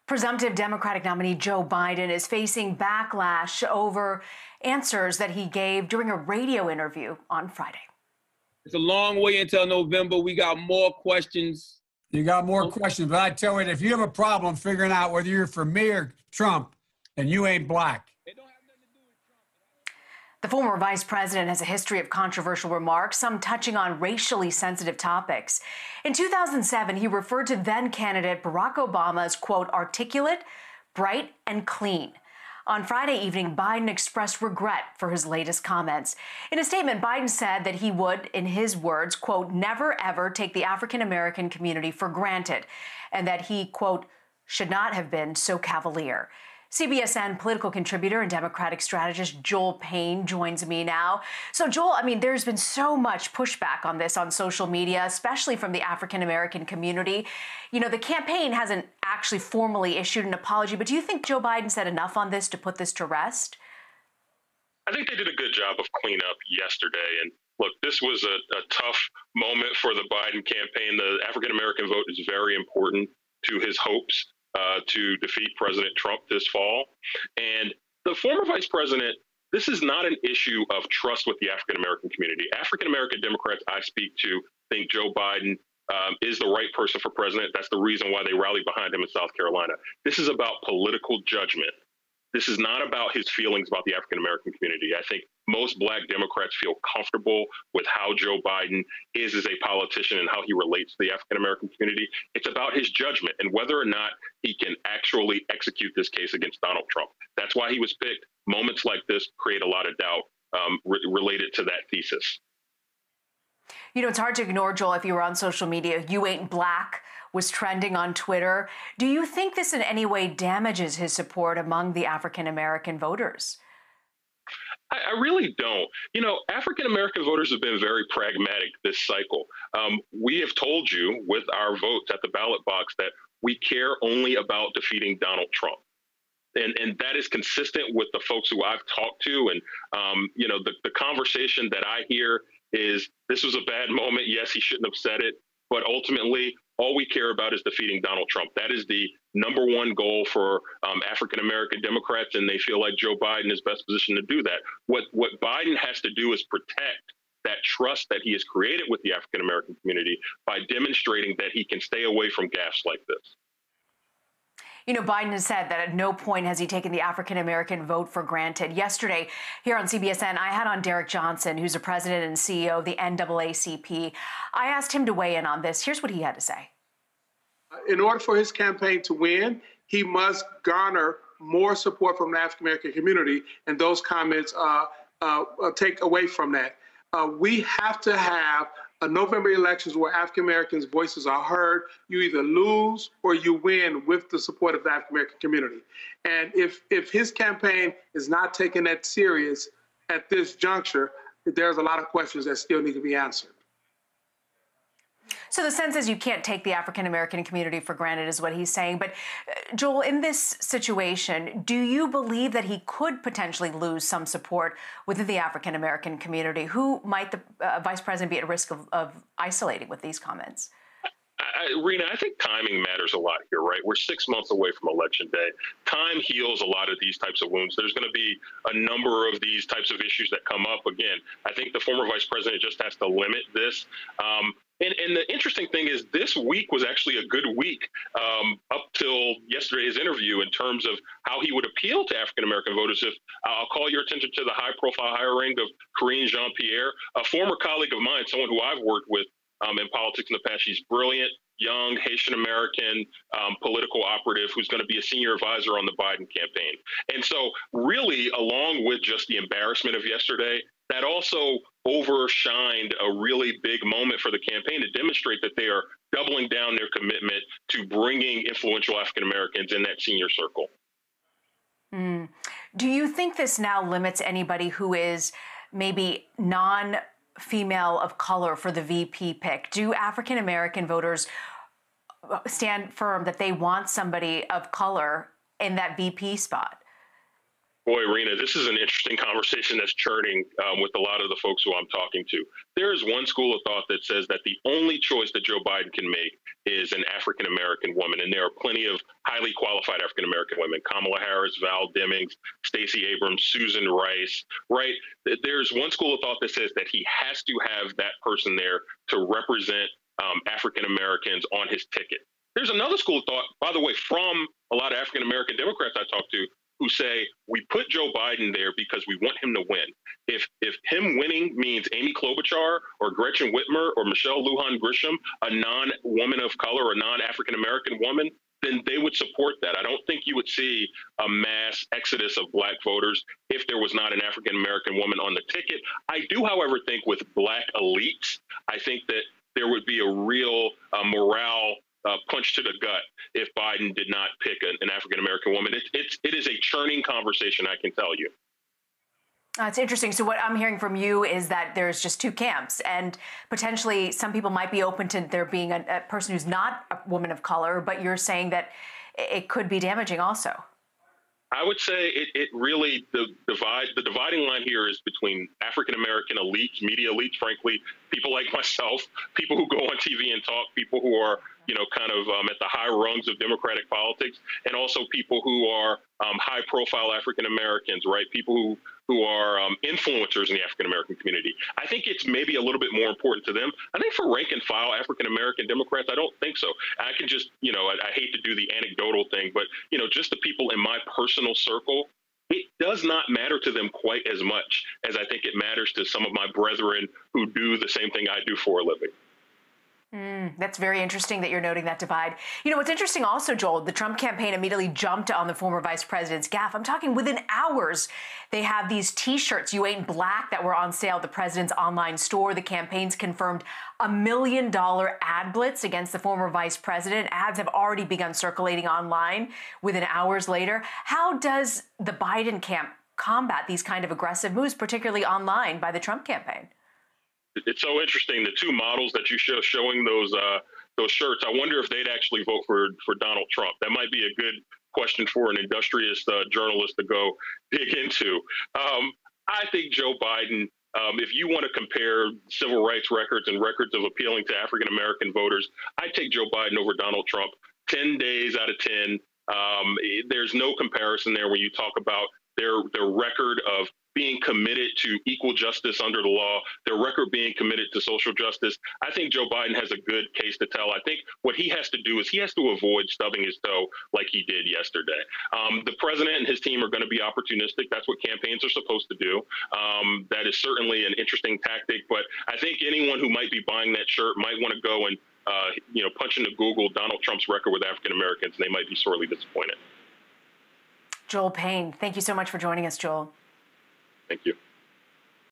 Presumptive Democratic nominee Joe Biden is facing backlash over answers that he gave during a radio interview on Friday. It's a long way until November. We got more questions. You got more questions, but I tell you, if you have a problem figuring out whether you're for me or Trump, then you ain't black. The former vice president has a history of controversial remarks, some touching on racially sensitive topics. In 2007, he referred to then-candidate Barack Obama as, quote, articulate, bright, and clean. On Friday evening, Biden expressed regret for his latest comments. In a statement, Biden said that he would, in his words, quote, never ever take the African-American community for granted, and that he, quote, should not have been so cavalier. CBSN political contributor and Democratic strategist Joel Payne joins me now. So, Joel, I mean, there's been so much pushback on this on social media, especially from the African-American community. You know, the campaign hasn't actually formally issued an apology, but do you think Joe Biden said enough on this to put this to rest? I think they did a good job of cleanup yesterday. And look, this was a tough moment for the Biden campaign. The African-American vote is very important to his hopes to defeat President Trump this fall. And the former vice president, this is not an issue of trust with the African-American community. African-American Democrats I speak to think Joe Biden is the right person for president. That's the reason why they rallied behind him in South Carolina. This is about political judgment. This is not about his feelings about the African-American community. I think most Black Democrats feel comfortable with how Joe Biden is as a politician and how he relates to the African-American community. It's about his judgment and whether or not he can actually execute this case against Donald Trump. That's why he was picked. Moments like this create a lot of doubt related to that thesis. You know, it's hard to ignore, Joel, if you were on social media. You Ain't Black was trending on Twitter. Do you think this in any way damages his support among the African-American voters? I really don't. You know, African-American voters have been very pragmatic this cycle. We have told you with our votes at the ballot box that we care only about defeating Donald Trump. And that is consistent with the folks who I've talked to. And, you know, the conversation that I hear is this was a bad moment. Yes, he shouldn't have said it. But ultimately, all we care about is defeating Donald Trump. That is the number one goal for African-American Democrats, and they feel like Joe Biden is best positioned to do that. What Biden has to do is protect that trust that he has created with the African-American community by demonstrating that he can stay away from gaffes like this. You know, Biden has said that at no point has he taken the African-American vote for granted. Yesterday, here on CBSN, I had on Derek Johnson, who's the president and CEO of the NAACP. I asked him to weigh in on this. Here's what he had to say. In order for his campaign to win, he must garner more support from the African-American community, and those comments take away from that. We have to have November elections where African-Americans' voices are heard. You either lose or you win with the support of the African-American community. And if his campaign is not taking that serious at this juncture, there's a lot of questions that still need to be answered. So the sense is you can't take the African-American community for granted is what he's saying. But Joel, in this situation, do you believe that he could potentially lose some support within the African-American community? Who might the vice president be at risk of isolating with these comments? Rena, I think timing matters a lot here, right? We're 6 months away from Election Day. Time heals a lot of these types of wounds. There's going to be a number of these types of issues that come up. Again, I think the former vice president just has to limit this. And the interesting thing is this week was actually a good week up till yesterday's interview in terms of how he would appeal to African-American voters. If I'll call your attention to the high-profile hiring of Karine Jean-Pierre, a former colleague of mine, someone who I've worked with in politics in the past. She's brilliant, young, Haitian-American political operative who's going to be a senior advisor on the Biden campaign. And so really, along with just the embarrassment of yesterday, that also overshined a really big moment for the campaign to demonstrate that they are doubling down their commitment to bringing influential African-Americans in that senior circle. Do you think this now limits anybody who is maybe non-female of color for the VP pick? Do African-American voters stand firm that they want somebody of color in that VP spot? Boy, Rena, this is an interesting conversation that's churning with a lot of the folks who I'm talking to. There is one school of thought that says that the only choice that Joe Biden can make is an African-American woman. And there are plenty of highly qualified African-American women: Kamala Harris, Val Demings, Stacey Abrams, Susan Rice, right? There's one school of thought that says that he has to have that person there to represent African-Americans on his ticket. There's another school of thought, by the way, from a lot of African-American Democrats I talk to, who say we put Joe Biden there because we want him to win. If him winning means Amy Klobuchar or Gretchen Whitmer or Michelle Lujan Grisham, a non-woman of color or non-African-American woman, then they would support that. I don't think you would see a mass exodus of Black voters if there was not an African-American woman on the ticket. I do, however, think with Black elites, I think that there would be a real morale punch to the gut if Biden did not pick an African-American woman. It is a churning conversation, I can tell you. It's interesting. So what I'm hearing from you is that there's just two camps, and potentially some people might be open to there being a person who's not a woman of color, but you're saying that it could be damaging also. I would say it really, the dividing line here is between African-American elites, media elites, frankly, people like myself, people who go on TV and talk, people who are, kind of at the high rungs of Democratic politics, and also people who are high-profile African-Americans, right? People who are influencers in the African-American community. I think it's maybe a little bit more important to them. I think for rank-and-file African-American Democrats, I don't think so. I can just, I hate to do the anecdotal thing, but, just the people in my personal circle, it does not matter to them quite as much as I think it matters to some of my brethren who do the same thing I do for a living. That's very interesting that you're noting that divide. What's interesting also, Joel, the Trump campaign immediately jumped on the former vice president's gaffe. I'm talking within hours. They have these T-shirts, "You Ain't Black," that were on sale at the president's online store. The campaign's confirmed $1 million ad blitz against the former vice president. Ads have already begun circulating online within hours later. How does the Biden camp combat these kind of aggressive moves, particularly online, by the Trump campaign? It's so interesting. The two models that you show showing those shirts, I wonder if they'd actually vote for Donald Trump. That might be a good question for an industrious journalist to go dig into. I think Joe Biden, if you want to compare civil rights records and records of appealing to African-American voters, I take Joe Biden over Donald Trump 10 days out of 10. There's no comparison there when you talk about their record of being committed to equal justice under the law, their record being committed to social justice. I think Joe Biden has a good case to tell. I think what he has to do is he has to avoid stubbing his toe like he did yesterday. The president and his team are going to be opportunistic. That's what campaigns are supposed to do. That is certainly an interesting tactic, but I think anyone who might be buying that shirt might want to go and punch into Google Donald Trump's record with African Americans, and they might be sorely disappointed. Joel Payne, thank you so much for joining us, Joel. Thank you.